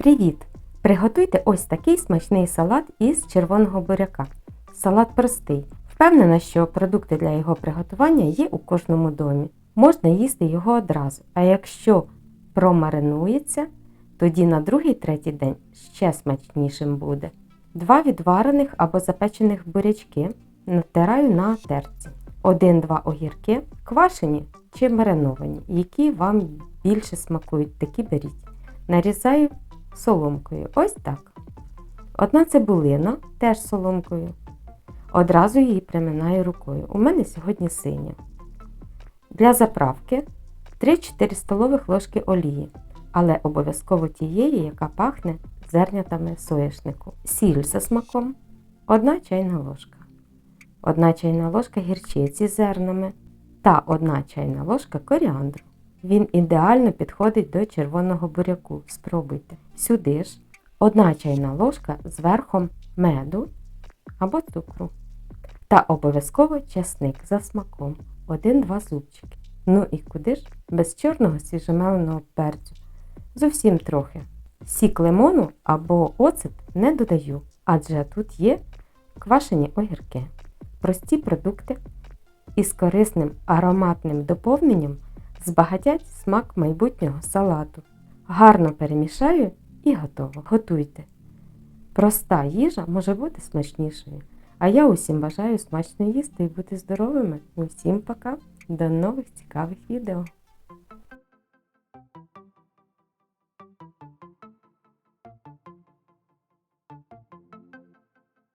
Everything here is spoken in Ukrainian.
Привіт! Приготуйте ось такий смачний салат із червоного буряка. Салат простий. Впевнена, що продукти для його приготування є у кожному домі. Можна їсти його одразу, а якщо промаринується, тоді на 2-3 день ще смачнішим буде. 2 відварених або запечених бурячки натираю на терці. 1-2 огірки, квашені чи мариновані, які вам більше смакують, такі беріть. Нарізаю соломкою, ось так. 1 цибулина, теж соломкою. Одразу її приминаю рукою. У мене сьогодні синя. Для заправки 3-4 столових ложки олії, але обов'язково тієї, яка пахне зернятами соняшнику. Сіль за смаком, 1 чайна ложка. 1 чайна ложка гірчиці з зернами та 1 чайна ложка коріандру. Він ідеально підходить до червоного буряку. Спробуйте. Сюди ж 1 чайна ложка з верхом меду або цукру. Та обов'язково часник за смаком. 1-2 зубчики. Ну і куди ж? Без чорного свіжомеленого перцю. Зовсім трохи. Сік лимону або оцет не додаю, адже тут є квашені огірки. Прості продукти із корисним ароматним доповненням збагатять смак майбутнього салату. Гарно перемішаю і готово. Готуйте. Проста їжа може бути смачнішою. А я усім бажаю смачно їсти і бути здоровими. Усім пока! До нових цікавих відео!